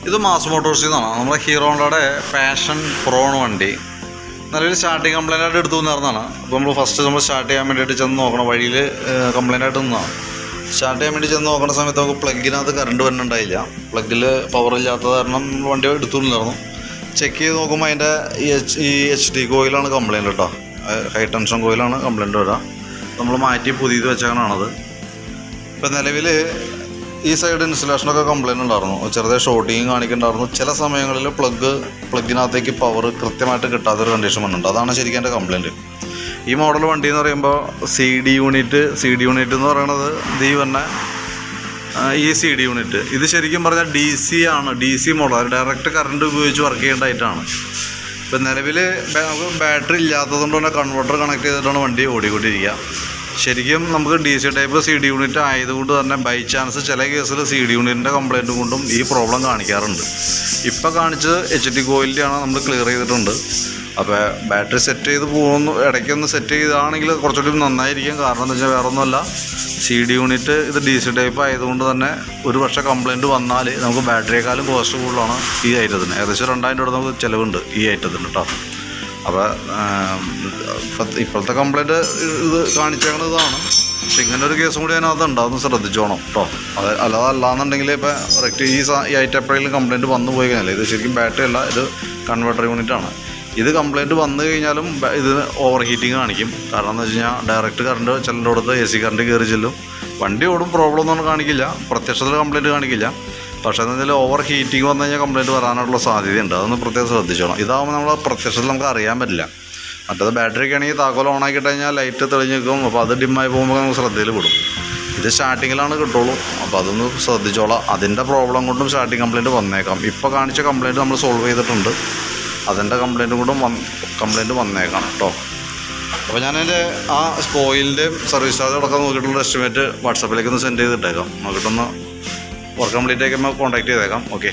ഇത് മാസ് മോട്ടോഴ്സിൽ നിന്നാണ്. നമ്മുടെ ഹീറോ ഹോണ്ടയുടെ പാഷൻ പ്രോ ആണ് വണ്ടി. നല്ലൊരു സ്റ്റാർട്ടിങ് കംപ്ലൈൻ്റ് ആയിട്ട് എടുത്തു നിന്നിരുന്നതാണ്. അപ്പോൾ നമ്മൾ സ്റ്റാർട്ട് ചെയ്യാൻ വേണ്ടിയിട്ട് ചെന്ന് നോക്കണം. വഴിയിൽ കംപ്ലൈൻ്റ് ആയിട്ട് നിന്നതാണ്. സ്റ്റാർട്ട് ചെയ്യാൻ വേണ്ടി ചെന്ന് നോക്കുന്ന സമയത്ത് നമുക്ക് പ്ലഗിനകത്ത് കറണ്ട് വരുന്നുണ്ടായില്ല. പ്ലഗിൽ പവർ ഇല്ലാത്തത് കാരണം നമ്മൾ വണ്ടി എടുത്തു നിന്നിരുന്നു. ചെക്ക് ചെയ്ത് നോക്കുമ്പോൾ അതിൻ്റെ ഈ HT കോയിലാണ് കംപ്ലൈൻറ്റ് കേട്ടോ. ഹൈ ടെൻഷൻ കോയിലാണ് കംപ്ലൈൻറ്റ് വരിക. നമ്മൾ മാറ്റി പുതിയത് വെച്ചാണത്. ഇപ്പം നിലവിൽ ഈ സൈഡ് ഇൻസുലേഷനൊക്കെ കംപ്ലൈൻറ്റ് ഉണ്ടായിരുന്നു. ചെറുതായി ഷോർട്ടിങ് കാണിക്കുന്നുണ്ടായിരുന്നു. ചില സമയങ്ങളിൽ പ്ലഗിനകത്തേക്ക് പവർ കൃത്യമായിട്ട് കിട്ടാത്തൊരു കണ്ടീഷൻ വന്നിട്ടുണ്ട്. അതാണ് ശരിക്കും എൻ്റെ കംപ്ലൈൻറ്റ്. ഈ മോഡൽ വണ്ടി എന്ന് പറയുമ്പോൾ CD യൂണിറ്റ് എന്ന് പറയുന്നത് ഈ പറഞ്ഞ ഈ CD യൂണിറ്റ് ഇത് ശരിക്കും പറഞ്ഞാൽ DC ആണ്. DC മോഡൽ ഡയറക്റ്റ് കറണ്ട് ഉപയോഗിച്ച് വർക്ക് ചെയ്യേണ്ടതായിട്ടാണ്. ഇപ്പം നിലവിൽ ബാറ്ററി ഇല്ലാത്തതുകൊണ്ട് തന്നെ കൺവെർട്ടർ കണക്ട് ചെയ്തിട്ടാണ് വണ്ടി ഓടിക്കൊണ്ടിരിക്കുക. ശരിക്കും നമുക്ക് DC ടൈപ്പ് CD യൂണിറ്റ് ആയതുകൊണ്ട് തന്നെ ബൈ ചാൻസ് ചില കേസിൽ CD യൂണിറ്റിൻ്റെ കംപ്ലൈൻറ്റ് കൊണ്ടും ഈ പ്രോബ്ലം കാണിക്കാറുണ്ട്. ഇപ്പോൾ കാണിച്ചത് HT കോയിലിൻ്റെയാണ്, നമ്മൾ ക്ലിയർ ചെയ്തിട്ടുണ്ട്. അപ്പോൾ ബാറ്ററി സെറ്റ് ചെയ്ത് പോകുന്നു, ഇടയ്ക്കൊന്ന് സെറ്റ് ചെയ്താണെങ്കിൽ കുറച്ചുകൂടി നന്നായിരിക്കും. കാരണം എന്താ വെച്ചാൽ വേറെ ഒന്നുമല്ല, CD യൂണിറ്റ് ഇത് DC ടൈപ്പ് ആയതുകൊണ്ട് തന്നെ ഒരു പക്ഷേ കംപ്ലൈൻറ്റ് വന്നാൽ നമുക്ക് ബാറ്ററിയേക്കാളും കോസ്റ്റ് കൂടുതലാണ് ഈ ഐറ്റത്തിന്. ഏകദേശം 2000 രൂപ നമുക്ക് ചിലവുണ്ട് ഈ ഐറ്റത്തിന് കേട്ടോ. അപ്പോൾ ഇപ്പോഴത്തെ കംപ്ലൈൻറ്റ് ഇത് കാണിച്ചേക്കുന്നത് ഇതാണ്. പക്ഷെ ഇങ്ങനൊരു കേസും കൂടി അതിനകത്ത് ഉണ്ടാകുന്ന ശ്രദ്ധിച്ചോണം കേട്ടോ. അല്ലാന്നുണ്ടെങ്കിൽ ഇപ്പോൾ ഈ ഐറ്റം എപ്പോഴെങ്കിലും കംപ്ലൈൻറ്റ് വന്നു പോയി കഴിഞ്ഞാൽ ഇത് ശരിക്കും ബാറ്ററി അല്ല, ഇത് കൺവെർട്ടർ യൂണിറ്റാണ്. ഇത് കംപ്ലൈൻറ്റ് വന്നു കഴിഞ്ഞാലും ഇത് ഓവർ ഹീറ്റിങ് കാണിക്കും. കാരണം എന്ന് വെച്ച് കഴിഞ്ഞാൽ ഡയറക്റ്റ് കറണ്ട് ചിലയിടത്ത് AC കറണ്ട് കയറി ചെല്ലും. വണ്ടി ഓടും, പ്രോബ്ലം ഒന്നും കാണിക്കില്ല, പ്രത്യക്ഷത്തിൽ കംപ്ലൈൻറ്റ് കാണിക്കില്ല. പക്ഷേ എന്താ ഓവർ ഹീറ്റിംഗ് വന്നു കഴിഞ്ഞാൽ കംപ്ലൈൻറ്റ് വരാനുള്ള സാധ്യതയുണ്ട്. അതൊന്ന് പ്രത്യേകം ശ്രദ്ധിച്ചോണം. ഇതാകുമ്പോൾ നമ്മൾ പ്രത്യക്ഷത്തിൽ നമുക്ക് അറിയാൻ പറ്റില്ല. മറ്റേത് ബാറ്ററിക്ക് ആണെങ്കിൽ താക്കോൽ ഓണാക്കി കഴിഞ്ഞാൽ ലൈറ്റ് തെളിഞ്ഞ് നിൽക്കും. അപ്പോൾ അത് ഡിമ്മായി പോകുമ്പോൾ നമുക്ക് ശ്രദ്ധയിൽ പെടും. ഇത് സ്റ്റാർട്ടിങ്ങിലാണ് കിട്ടുള്ളൂ. അപ്പോൾ അതൊന്ന് ശ്രദ്ധിച്ചോളാം. അതിൻ്റെ പ്രോബ്ലം കൊണ്ടും സ്റ്റാർട്ടിങ് കംപ്ലൈൻറ്റ് വന്നേക്കാം. ഇപ്പോൾ കാണിച്ച കംപ്ലൈൻറ്റ് നമ്മൾ സോൾവ് ചെയ്തിട്ടുണ്ട്. അതിൻ്റെ കംപ്ലൈൻറ്റ് കൊണ്ടും കംപ്ലൈൻറ്റ് വന്നേക്കാം കേട്ടോ. അപ്പോൾ ഞാനതിൻ്റെ ആ കോയിലിൻ്റെയും സർവീസ് ചാർജ് അടക്കം നോക്കിയിട്ടുള്ള എസ്റ്റിമേറ്റ് വാട്സാപ്പിലേക്ക് ഒന്ന് സെൻഡ് ചെയ്തിട്ടേക്കാം. നോക്കിയിട്ടൊന്ന് വർക്ക് കംപ്ലീറ്റ് ആക്കുമ്പോൾ കോൺടാക്ട് ചെയ്തേക്കാം. ഓക്കെ.